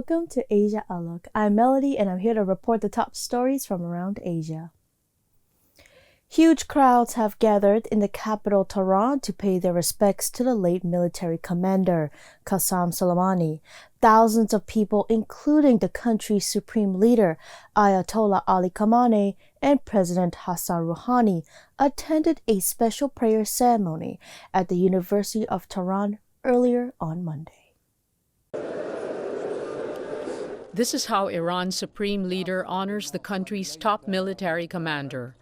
Welcome to Asia Outlook. I'm Melody and I'm here to report the top stories from around Asia. Huge crowds have gathered in the capital Tehran to pay their respects to the late military commander, Qasem Soleimani. Thousands of people, including the country's supreme leader, Ayatollah Ali Khamenei, and President Hassan Rouhani, attended a special prayer ceremony at the University of Tehran earlier on Monday. This is how Iran's supreme leader honors the country's top military commander,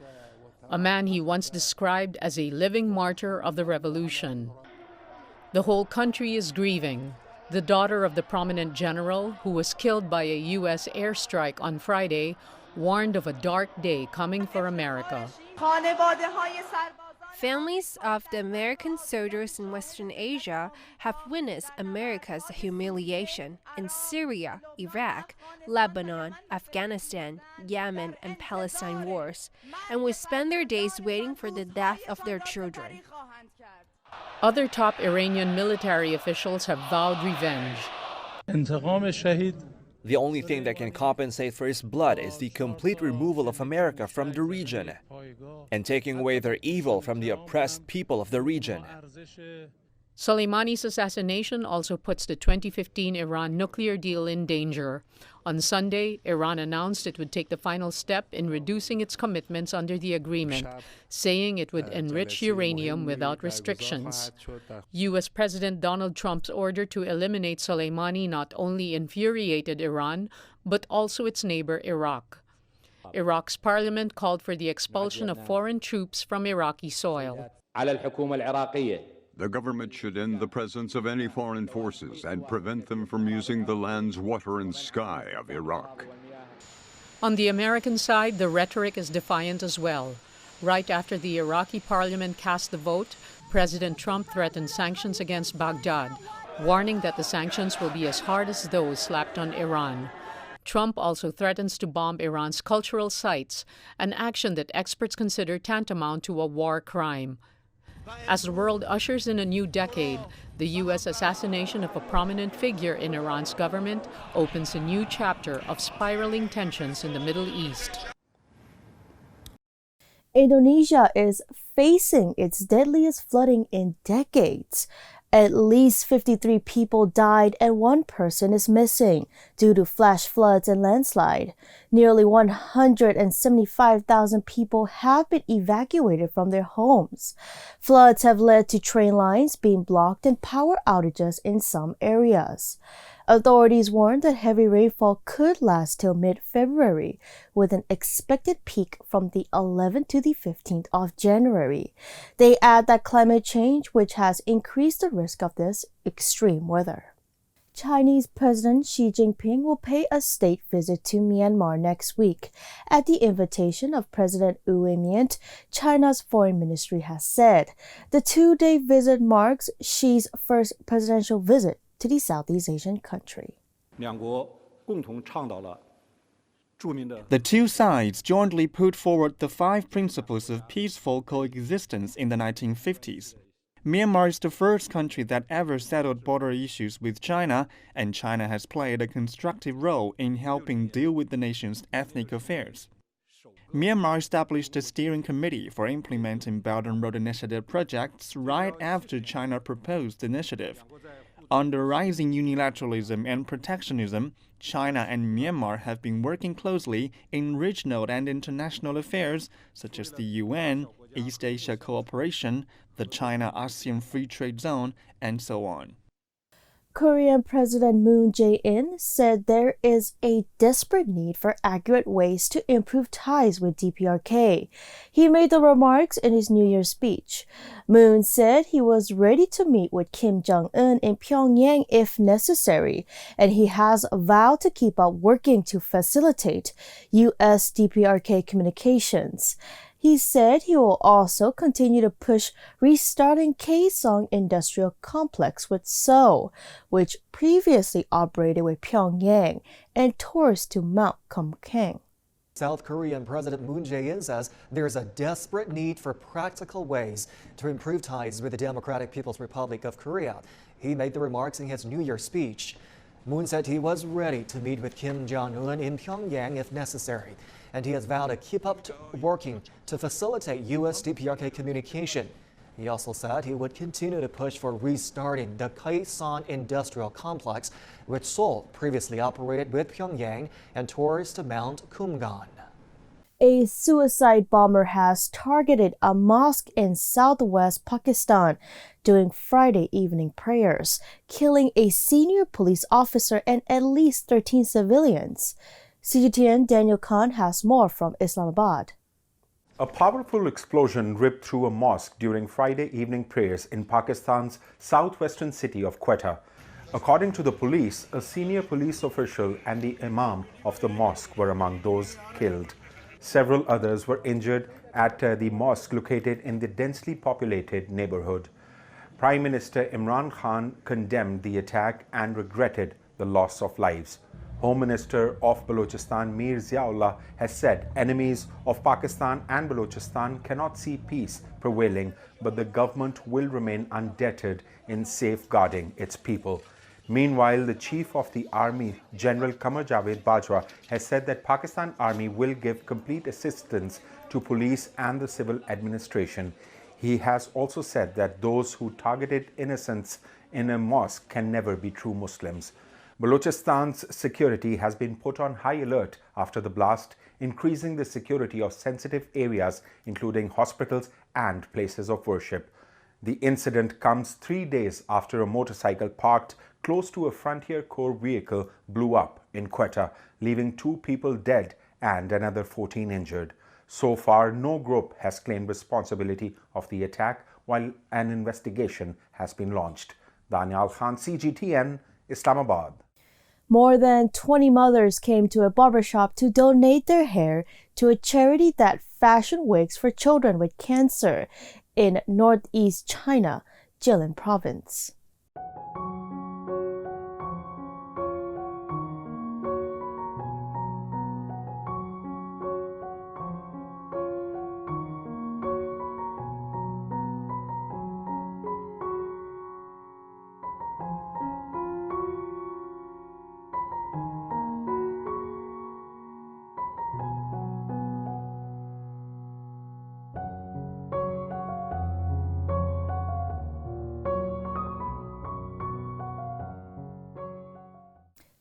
a man he once described as a living martyr of the revolution. The whole country is grieving. The daughter of the prominent general, who was killed by a U.S. airstrike on Friday, warned of a dark day coming for America. Families of the American soldiers in Western Asia have witnessed America's humiliation in Syria, Iraq, Lebanon, Afghanistan, Yemen, and Palestine wars, and will spend their days waiting for the death of their children. Other top Iranian military officials have vowed revenge. The only thing that can compensate for his blood is the complete removal of America from the region and taking away their evil from the oppressed people of the region. Soleimani's assassination also puts the 2015 Iran nuclear deal in danger. On Sunday, Iran announced it would take the final step in reducing its commitments under the agreement, saying it would enrich uranium without restrictions. U.S. President Donald Trump's order to eliminate Soleimani not only infuriated Iran, but also its neighbor Iraq. Iraq's parliament called for the expulsion of foreign troops from Iraqi soil. The government should end the presence of any foreign forces and prevent them from using the lands, water, and sky of Iraq. On the American side, the rhetoric is defiant as well. Right after the Iraqi parliament cast the vote, President Trump threatened sanctions against Baghdad, warning that the sanctions will be as hard as those slapped on Iran. Trump also threatens to bomb Iran's cultural sites, an action that experts consider tantamount to a war crime. As the world ushers in a new decade, the U.S. assassination of a prominent figure in Iran's government opens a new chapter of spiraling tensions in the Middle East. Indonesia is facing its deadliest flooding in decades. At least 53 people died and one person is missing due to flash floods and landslide. Nearly 175,000 people have been evacuated from their homes. Floods have led to train lines being blocked and power outages in some areas. Authorities warned that heavy rainfall could last till mid-February, with an expected peak from the 11th to the 15th of January. They add that climate change, which has increased the risk of this extreme weather. Chinese President Xi Jinping will pay a state visit to Myanmar next week. At the invitation of President Wu Wei-myint, China's foreign ministry has said. The two-day visit marks Xi's first presidential visit to the Southeast Asian country. The two sides jointly put forward the 5 principles of peaceful coexistence in the 1950s. Myanmar is the first country that ever settled border issues with China, and China has played a constructive role in helping deal with the nation's ethnic affairs. Myanmar established a steering committee for implementing Belt and Road Initiative projects right after China proposed the initiative. Under rising unilateralism and protectionism, China and Myanmar have been working closely in regional and international affairs such as the UN, East Asia Cooperation, the China-ASEAN Free Trade Zone, and so on. Korean President Moon Jae-in said there is a desperate need for accurate ways to improve ties with DPRK. He made the remarks in his New Year's speech. Moon said he was ready to meet with Kim Jong-un in Pyongyang if necessary, and he has vowed to keep up working to facilitate U.S. DPRK communications. He said he will also continue to push restarting Kaesong Industrial Complex with Seoul, which previously operated with Pyongyang, and tours to Mount Kumgang. South Korean President Moon Jae-in says there's a desperate need for practical ways to improve ties with the Democratic People's Republic of Korea. He made the remarks in his New Year speech. Moon said he was ready to meet with Kim Jong-un in Pyongyang if necessary, and he has vowed to keep up working to facilitate U.S.-DPRK communication. He also said he would continue to push for restarting the Kaesong Industrial Complex, which Seoul previously operated with Pyongyang, and tours to Mount Kumgan. A suicide bomber has targeted a mosque in southwest Pakistan during Friday evening prayers, killing a senior police officer and at least 13 civilians. CGTN Daniel Khan has more from Islamabad. A powerful explosion ripped through a mosque during Friday evening prayers in Pakistan's southwestern city of Quetta. According to the police, a senior police official and the imam of the mosque were among those killed. Several others were injured at the mosque located in the densely populated neighborhood. Prime Minister Imran Khan condemned the attack and regretted the loss of lives. Home Minister of Balochistan Mir Ziaullah has said enemies of Pakistan and Balochistan cannot see peace prevailing, but the government will remain undeterred in safeguarding its people. Meanwhile, the Chief of the Army, General Qamar Javed Bajwa, has said that Pakistan Army will give complete assistance to police and the civil administration. He has also said that those who targeted innocents in a mosque can never be true Muslims. Balochistan's security has been put on high alert after the blast, increasing the security of sensitive areas, including hospitals and places of worship. The incident comes 3 days after a motorcycle parked close to a Frontier Corps vehicle blew up in Quetta, leaving 2 people dead and another 14 injured. So far, no group has claimed responsibility of the attack, while an investigation has been launched. Daniel Khan, CGTN, Islamabad. More than 20 mothers came to a barbershop to donate their hair to a charity that fashion wigs for children with cancer in northeast China, Jilin Province.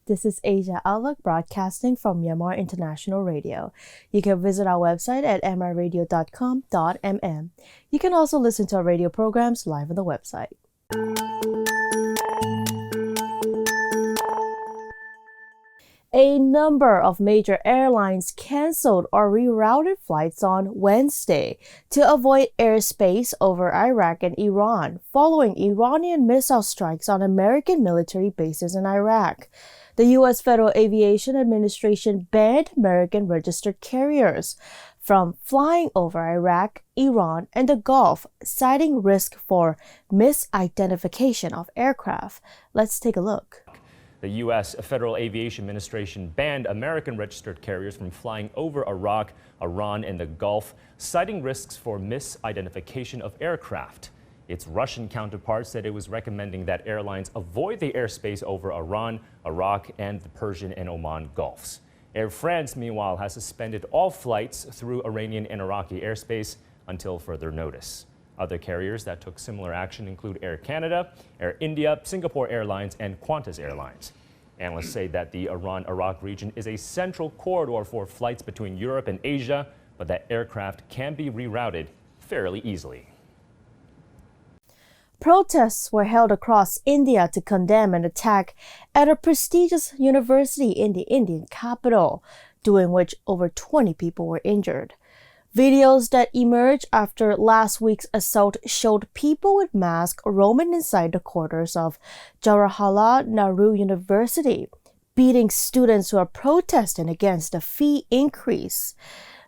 This is Asia Outlook broadcasting from Myanmar International Radio. You can visit our website at mrradio.com.mm. You can also listen to our radio programs live on the website. A number of major airlines canceled or rerouted flights on Wednesday to avoid airspace over Iraq and Iran following Iranian missile strikes on American military bases in Iraq. The U.S. Federal Aviation Administration banned American registered carriers from flying over Iraq, Iran, and the Gulf, citing risk for misidentification of aircraft. Let's take a look. The U.S. Federal Aviation Administration banned American registered carriers from flying over Iraq, Iran, and the Gulf, citing risks for misidentification of aircraft. Its Russian counterpart said it was recommending that airlines avoid the airspace over Iran, Iraq, and the Persian and Oman Gulfs. Air France, meanwhile, has suspended all flights through Iranian and Iraqi airspace until further notice. Other carriers that took similar action include Air Canada, Air India, Singapore Airlines, and Qantas Airlines. Analysts say that the Iran-Iraq region is a central corridor for flights between Europe and Asia, but that aircraft can be rerouted fairly easily. Protests were held across India to condemn an attack at a prestigious university in the Indian capital, during which over 20 people were injured. Videos that emerged after last week's assault showed people with masks roaming inside the quarters of Jawaharlal Nehru University, beating students who are protesting against the fee increase.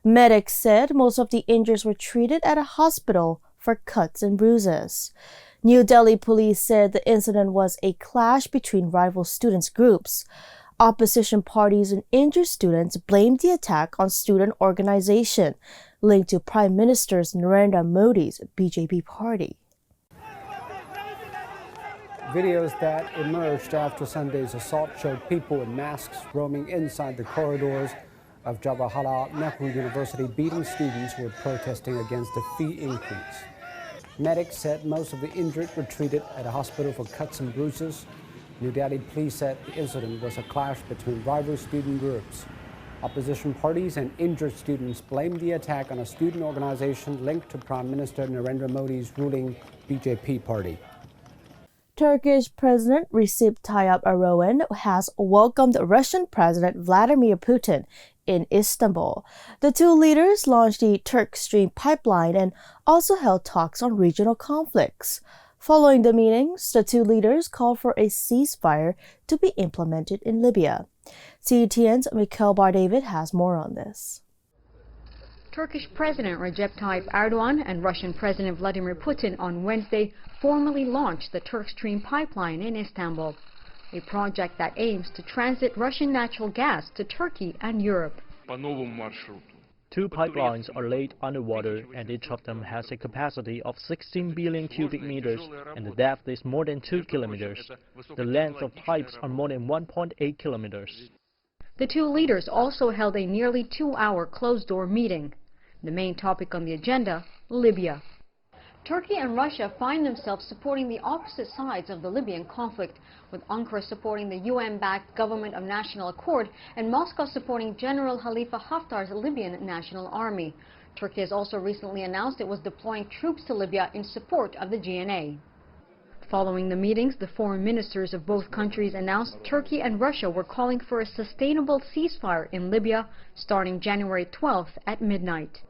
Medics said most of the injured were treated at a hospital for cuts and bruises. New Delhi police said the incident was a clash between rival students' groups. Opposition parties and injured students blamed the attack on student organization, linked to Prime Minister Narendra Modi's BJP party. Videos that emerged after Sunday's assault showed people in masks roaming inside the corridors of Jawaharlal Nehru University, beating students who were protesting against the fee increase. Medics said most of the injured were treated at a hospital for cuts and bruises. New Delhi police said the incident was a clash between rival student groups. Opposition parties and injured students blamed the attack on a student organization linked to Prime Minister Narendra Modi's ruling BJP party. Turkish President Recep Tayyip Erdogan has welcomed Russian President Vladimir Putin in Istanbul. The two leaders launched the Turk Stream pipeline and also held talks on regional conflicts. Following the meetings, the two leaders called for a ceasefire to be implemented in Libya. CGTN's Mikhail Bardavid has more on this. Turkish President Recep Tayyip Erdogan and Russian President Vladimir Putin on Wednesday formally launched the Turk Stream pipeline in Istanbul, a project that aims to transit Russian natural gas to Turkey and Europe. Two pipelines are laid underwater, and each of them has a capacity of 16 billion cubic meters, and the depth is more than 2 kilometers. The length of pipes are more than 1.8 kilometers. The two leaders also held a nearly 2-hour closed-door meeting. The main topic on the agenda, Libya. Turkey and Russia find themselves supporting the opposite sides of the Libyan conflict, with Ankara supporting the UN-backed Government of National Accord and Moscow supporting General Khalifa Haftar's Libyan National Army. Turkey has also recently announced it was deploying troops to Libya in support of the GNA. Following the meetings, the foreign ministers of both countries announced Turkey and Russia were calling for a sustainable ceasefire in Libya starting January 12th at midnight.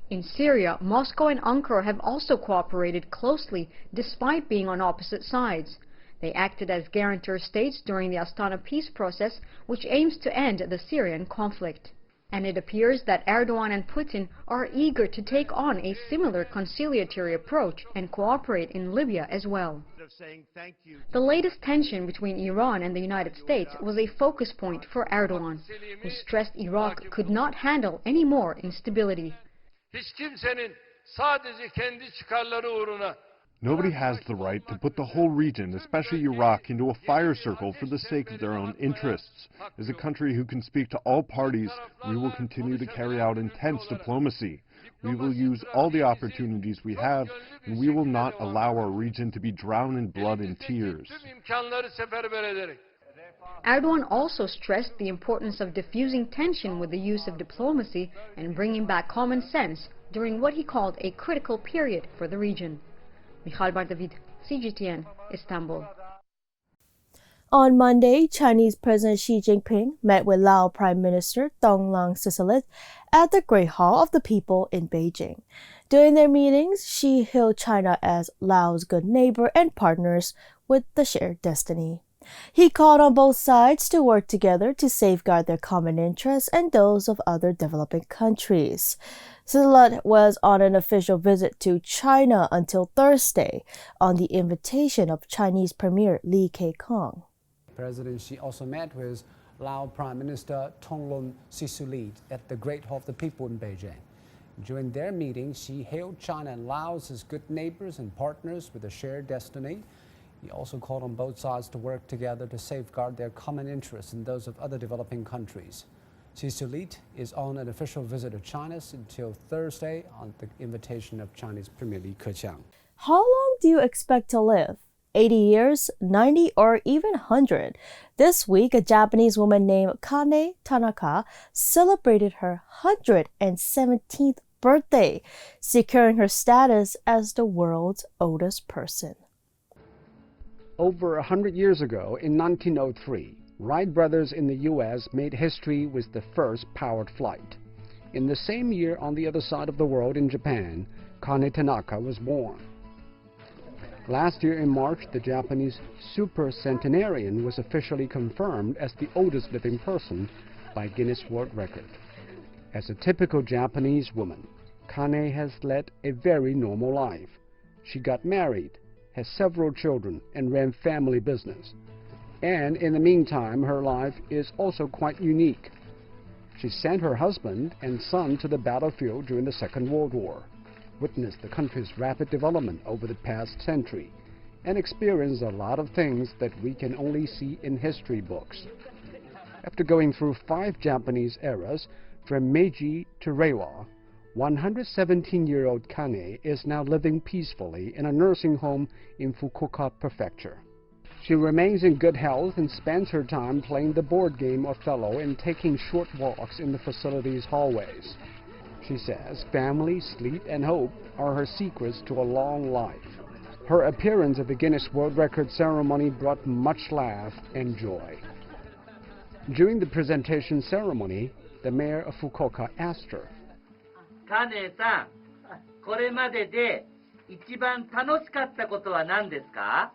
In Syria, Moscow and Ankara have also cooperated closely despite being on opposite sides. They acted as guarantor states during the Astana peace process, which aims to end the Syrian conflict. And it appears that Erdogan and Putin are eager to take on a similar conciliatory approach and cooperate in Libya as well. The latest tension between Iran and the United States was a focus point for Erdogan, who stressed Iraq could not handle any more instability. Nobody has the right to put the whole region, especially Iraq, into a fire circle for the sake of their own interests. As a country who can speak to all parties, we will continue to carry out intense diplomacy. We will use all the opportunities we have, and we will not allow our region to be drowned in blood and tears. Erdogan also stressed the importance of diffusing tension with the use of diplomacy and bringing back common sense during what he called a critical period for the region. Mikhail Bardavid, CGTN, Istanbul. On Monday, Chinese President Xi Jinping met with Lao Prime Minister Thonglang Sisoulith at the Great Hall of the People in Beijing. During their meetings, Xi hailed China as Lao's good neighbor and partners with the shared destiny. He called on both sides to work together to safeguard their common interests and those of other developing countries. Sisoulith was on an official visit to China until Thursday on the invitation of Chinese Premier Li Keqiang. President Xi also met with Lao Prime Minister Thonglang Sisoulith at the Great Hall of the People in Beijing. During their meeting, Xi hailed China and Laos as good neighbors and partners with a shared destiny. He also called on both sides to work together to safeguard their common interests and those of other developing countries. Sisoulith is on an official visit to China until Thursday on the invitation of Chinese Premier Li Keqiang. How long do you expect to live? 80 years, 90, or even 100? This week, a Japanese woman named Kane Tanaka celebrated her 117th birthday, securing her status as the world's oldest person. Over 100 years ago, in 1903, Wright brothers in the U.S. made history with the first powered flight. In the same year, on the other side of the world in Japan, Kane Tanaka was born. Last year in March, the Japanese supercentenarian was officially confirmed as the oldest living person by Guinness World Record. As a typical Japanese woman, Kane has led a very normal life. She got married, has several children, and ran family business. And in the meantime, her life is also quite unique. She sent her husband and son to the battlefield during the Second World War, witnessed the country's rapid development over the past century, and experience a lot of things that we can only see in history books. After going through 5 Japanese eras, from Meiji to Reiwa, 117-year-old Kane is now living peacefully in a nursing home in Fukuoka Prefecture. She remains in good health and spends her time playing the board game Othello and taking short walks in the facility's hallways. She says family, sleep, and hope are her secrets to a long life. Her appearance at the Guinness World Record ceremony brought much laugh and joy. During the presentation ceremony, the mayor of Fukuoka asked her, Kane-san, これまでで一番楽しかったことは何ですか?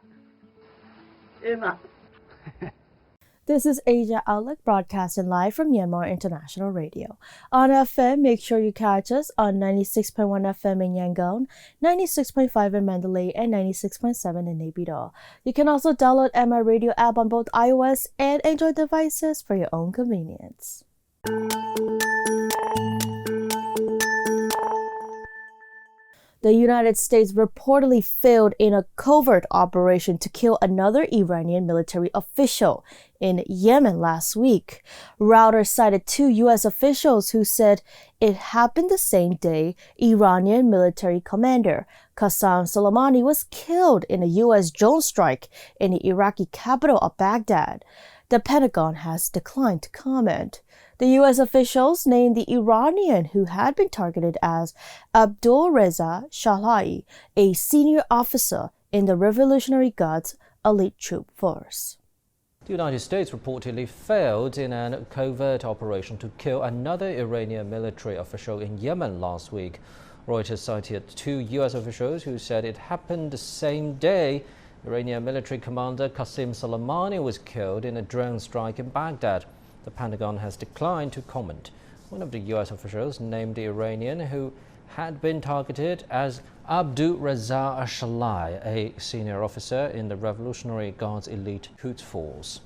This is Asia Outlook broadcasting live from Myanmar International Radio. On FM, make sure you catch us on 96.1 FM in Yangon, 96.5 in Mandalay, and 96.7 in Naypyidaw. You can also download MI Radio app on both iOS and Android devices for your own convenience. The United States reportedly failed in a covert operation to kill another Iranian military official in Yemen last week. Reuters cited 2 U.S. officials who said it happened the same day Iranian military commander Qasem Soleimani was killed in a U.S. drone strike in the Iraqi capital of Baghdad. The Pentagon has declined to comment. The U.S. officials named the Iranian who had been targeted as Abdul Reza Shalai, a senior officer in the Revolutionary Guards elite troop force. The United States reportedly failed in a covert operation to kill another Iranian military official in Yemen last week. Reuters cited 2 U.S. officials who said it happened the same day Iranian military commander Qasem Soleimani was killed in a drone strike in Baghdad. The Pentagon has declined to comment. One of the U.S. officials named the Iranian who had been targeted as Abdul Reza Shalai, a senior officer in the Revolutionary Guards elite Quds Force.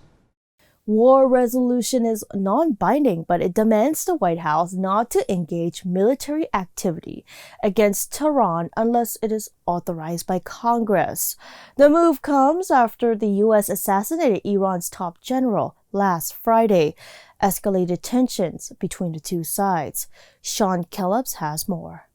War resolution is non-binding, but it demands the White House not to engage military activity against Tehran unless it is authorized by Congress. The move comes after the U.S. assassinated Iran's top general last Friday, escalated tensions between the 2 sides. Sean Kellops has more.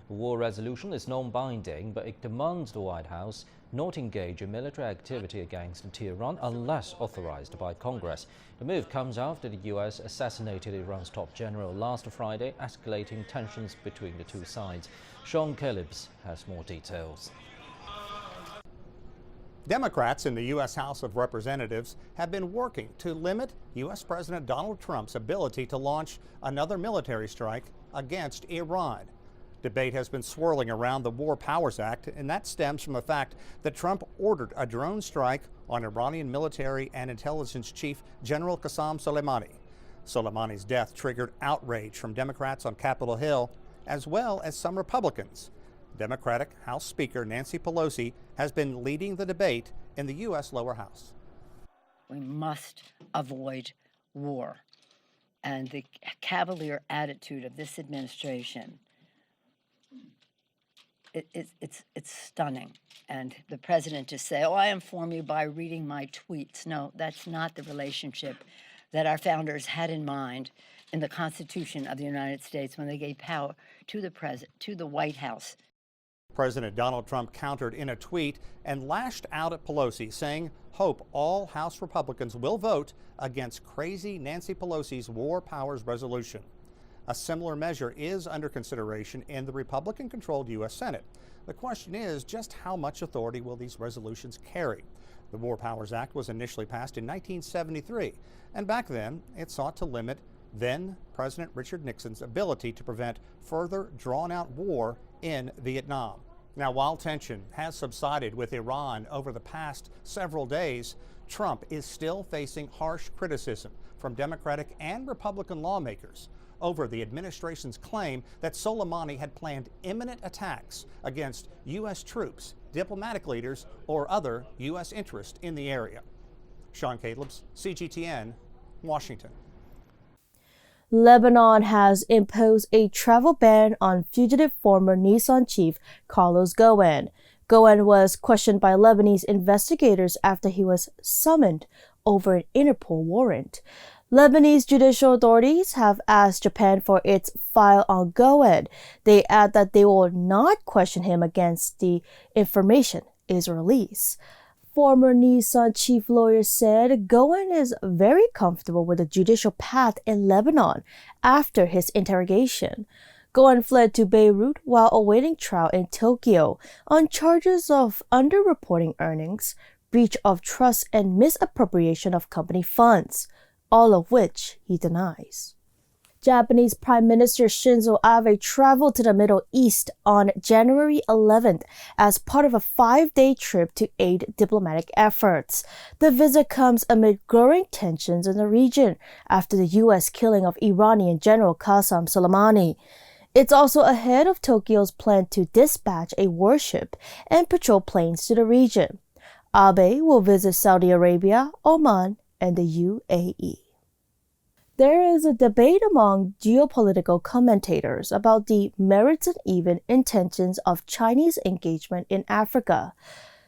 The war resolution is non-binding, but it demands the White House not engage in military activity against Tehran unless authorized by Congress. The move comes after the U.S. assassinated Iran's top general last Friday, escalating tensions between the 2 sides. Sean Kellops has more details. Democrats in the U.S. House of Representatives have been working to limit U.S. President Donald Trump's ability to launch another military strike against Iran. Debate has been swirling around the War Powers Act, and that stems from the fact that Trump ordered a drone strike on Iranian military and intelligence chief General Qasem Soleimani. Soleimani's death triggered outrage from Democrats on Capitol Hill, as well as some Republicans. Democratic House Speaker Nancy Pelosi has been leading the debate in the U.S. lower house. We must avoid war. And the cavalier attitude of this administration, it's stunning. And the president to say, I inform you by reading my tweets. No, that's not the relationship that our founders had in mind in the Constitution of the United States when they gave power to the White House. President Donald Trump countered in a tweet and lashed out at Pelosi, saying, hope all House Republicans will vote against crazy Nancy Pelosi's War Powers resolution. A similar measure is under consideration in the Republican-controlled U.S. Senate. The question is just how much authority will these resolutions carry? The War Powers Act was initially passed in 1973, and back then it sought to limit then President Richard Nixon's ability to prevent further drawn-out war in Vietnam. Now, while tension has subsided with Iran over the past several days, Trump is still facing harsh criticism from Democratic and Republican lawmakers over the administration's claim that Soleimani had planned imminent attacks against U.S. troops, diplomatic leaders, or other U.S. interest in the area. Sean Kellops, CGTN, Washington. Lebanon has imposed a travel ban on fugitive former Nissan chief Carlos Ghosn. Goen was questioned by Lebanese investigators after he was summoned over an Interpol warrant. Lebanese judicial authorities have asked Japan for its file on Goen. They add that they will not question him against the information is released. Former Nissan chief lawyer said Goen is very comfortable with the judicial path in Lebanon after his interrogation. Goen fled to Beirut while awaiting trial in Tokyo on charges of underreporting earnings, breach of trust, and misappropriation of company funds, all of which he denies. Japanese Prime Minister Shinzo Abe traveled to the Middle East on January 11th as part of a 5-day trip to aid diplomatic efforts. The visit comes amid growing tensions in the region after the U.S. killing of Iranian General Qasem Soleimani. It's also ahead of Tokyo's plan to dispatch a warship and patrol planes to the region. Abe will visit Saudi Arabia, Oman, and the UAE. There is a debate among geopolitical commentators about the merits and even intentions of Chinese engagement in Africa.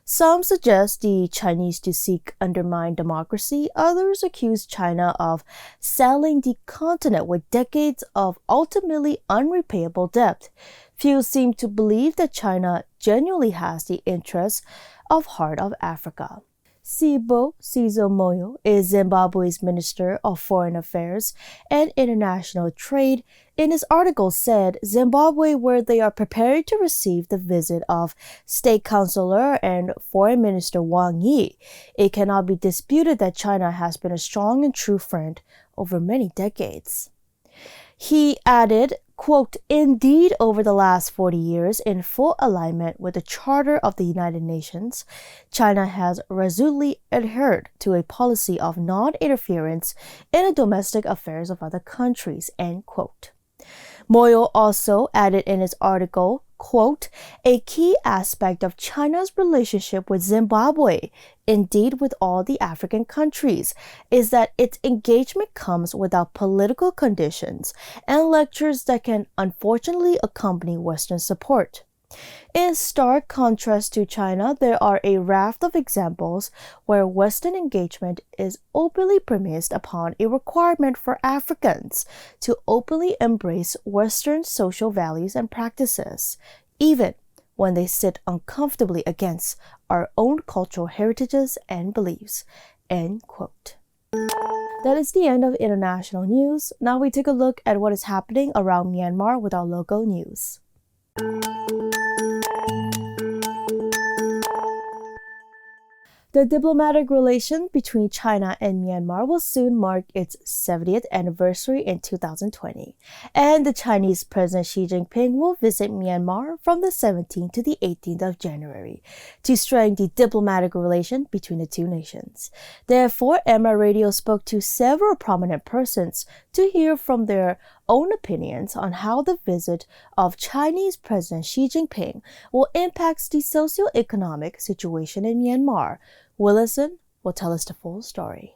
Some suggest the Chinese to seek undermine democracy. Others accuse China of selling the continent with decades of ultimately unrepayable debt. Few seem to believe that China genuinely has the interests of heart of Africa. Sibo Sizo-Moyo is Zimbabwe's Minister of Foreign Affairs and International Trade. In his article said Zimbabwe, where they are preparing to receive the visit of State Councilor and Foreign Minister Wang Yi, it cannot be disputed that China has been a strong and true friend over many decades. He added, quote, "Indeed, over the last 40 years, in full alignment with the Charter of the United Nations, China has resolutely adhered to a policy of non-interference in the domestic affairs of other countries," end quote. Moyo also added in his article, quote, "A key aspect of China's relationship with Zimbabwe, indeed with all the African countries, is that its engagement comes without political conditions and lectures that can unfortunately accompany Western support. In stark contrast to China, there are a raft of examples where Western engagement is openly premised upon a requirement for Africans to openly embrace Western social values and practices, even when they sit uncomfortably against our own cultural heritages and beliefs," end quote. That is the end of international news. Now we take a look at what is happening around Myanmar with our local news. The diplomatic relation between China and Myanmar will soon mark its 70th anniversary in 2020, and the Chinese President Xi Jinping will visit Myanmar from the 17th to the 18th of January to strengthen the diplomatic relation between the two nations. Therefore, MR Radio spoke to several prominent persons to hear from their own opinions on how the visit of Chinese President Xi Jinping will impact the socio-economic situation in Myanmar. Willison will tell us the full story.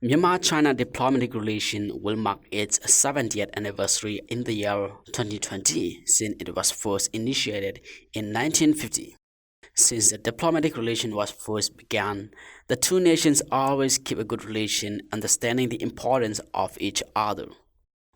Myanmar-China diplomatic relation will mark its 70th anniversary in the year 2020, since it was first initiated in 1950. Since the diplomatic relation was first began, the two nations always keep a good relation, understanding the importance of each other.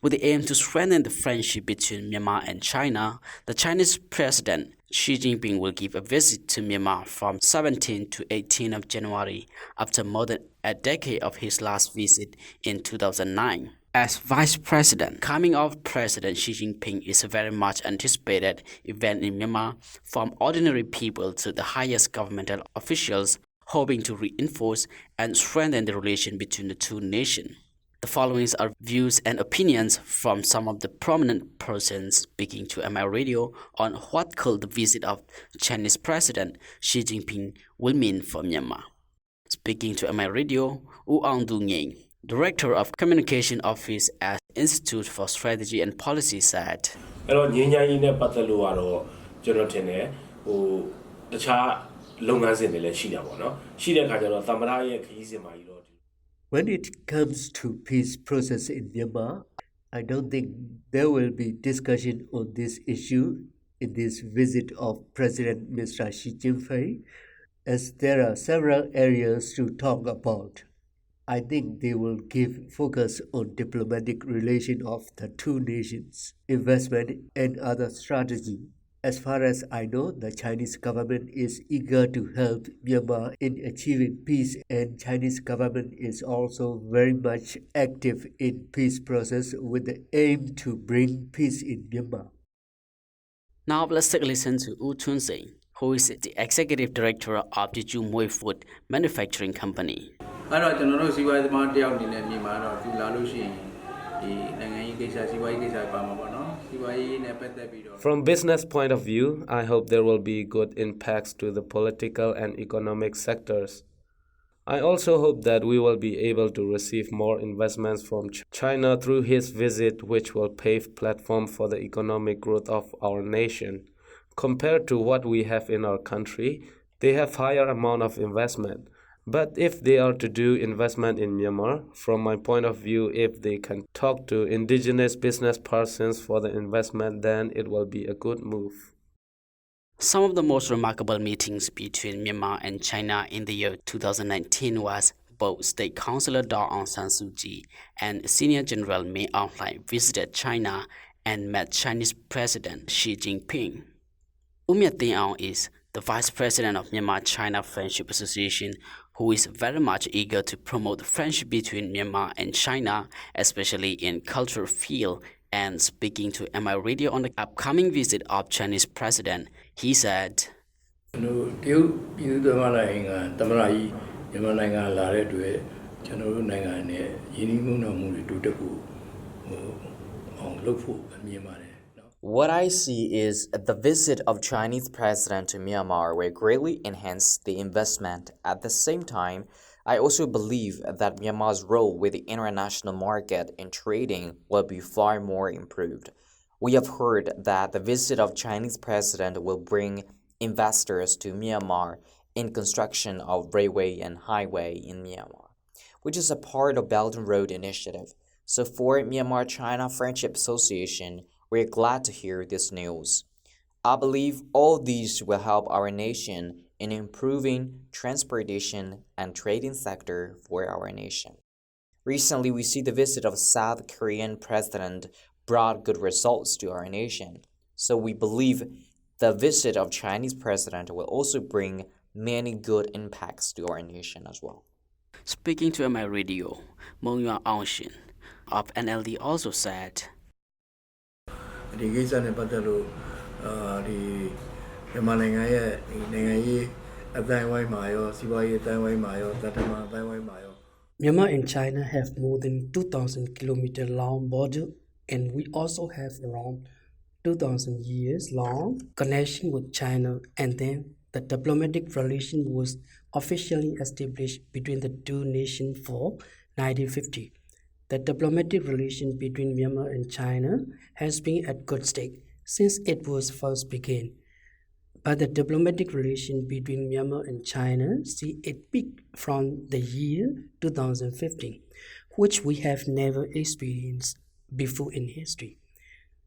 With the aim to strengthen the friendship between Myanmar and China, the Chinese President Xi Jinping will give a visit to Myanmar from 17 to 18 of January after more than a decade of his last visit in 2009. As Vice President, coming of President Xi Jinping is a very much anticipated event in Myanmar, from ordinary people to the highest governmental officials, hoping to reinforce and strengthen the relation between the two nations. The following are views and opinions from some of the prominent persons speaking to MR Radio on what could the visit of Chinese President Xi Jinping will mean for Myanmar. Speaking to MR Radio, U Aung Du Ngyen, Director of Communication Office at Institute for Strategy and Policy, said, When it comes to peace process in Myanmar, I don't think there will be discussion on this issue. in this visit of President Mr. Xi Jinping, as there are several areas to talk about. I think they will give focus on diplomatic relations of the two nations, investment, and other strategy. As far as I know, the Chinese government is eager to help Myanmar in achieving peace, and Chinese government is also very much active in peace process with the aim to bring peace in Myanmar. Now let's take a listen to Wu Chun-sing, who is the executive director of the Ju Mui Food Manufacturing Company. From business point of view, I hope there will be good impacts to the political and economic sectors. I also hope that we will be able to receive more investments from China through his visit, which will pave platform for the economic growth of our nation. Compared to what we have in our country, they have higher amount of investment. But if they are to do investment in Myanmar, from my point of view, if they can talk to indigenous business persons for the investment, then it will be a good move. Some of the most remarkable meetings between Myanmar and China in the year 2019 was both State Councillor Daw Aung San Suu Kyi and Senior General Min Aung Hlaing visited China and met Chinese President Xi Jinping. U Myat Tin Aung is the Vice President of Myanmar-China Friendship Association, who is very much eager to promote friendship between Myanmar and China, especially in cultural field. And speaking to MI Radio on the upcoming visit of Chinese President, he said, What I see is the visit of Chinese President to Myanmar will greatly enhance the investment. At the same time, I also believe that Myanmar's role with the international market in trading will be far more improved. We have heard that the visit of Chinese President will bring investors to Myanmar in construction of railway and highway in Myanmar, which is a part of Belt and Road Initiative. So for Myanmar-China Friendship Association, we're glad to hear this news. I believe all these will help our nation in improving transportation and trading sector for our nation. Recently, we see the visit of South Korean president brought good results to our nation. So we believe the visit of Chinese president will also bring many good impacts to our nation as well. Speaking to MI Radio, Mong Yuan Aung Shin of NLD also said, Myanmar and China have more than 2,000 kilometer long border, and we also have around 2,000 years long connection with China, and then the diplomatic relation was officially established between the two nations for 1950. The diplomatic relation between Myanmar and China has been at good stake since it was first began. But the diplomatic relation between Myanmar and China see it peak from the year 2015, which we have never experienced before in history.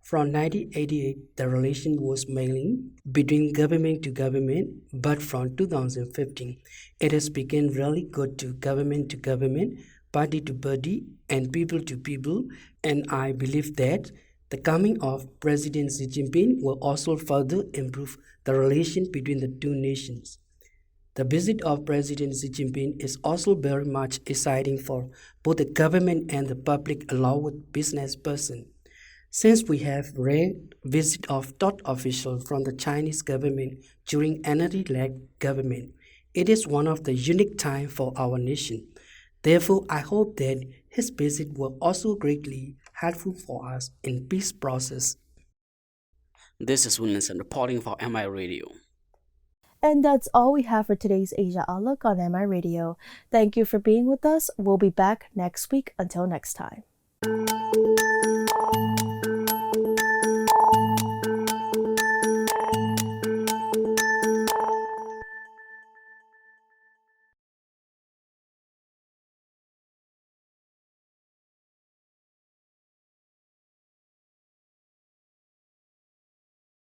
From 1988, the relation was mainly between government to government, but from 2015, it has become really good to government, party to party, and people to people, and I believe that the coming of President Xi Jinping will also further improve the relation between the two nations. The visit of President Xi Jinping is also very much exciting for both the government and the public along with business persons. Since we have rare visit of top officials from the Chinese government during NLD-led government, it is one of the unique times for our nation. Therefore, I hope that his visit will also greatly helpful for us in peace process. This is Williamson reporting for MI Radio. And that's all we have for today's Asia Outlook on MI Radio. Thank you for being with us. We'll be back next week. Until next time.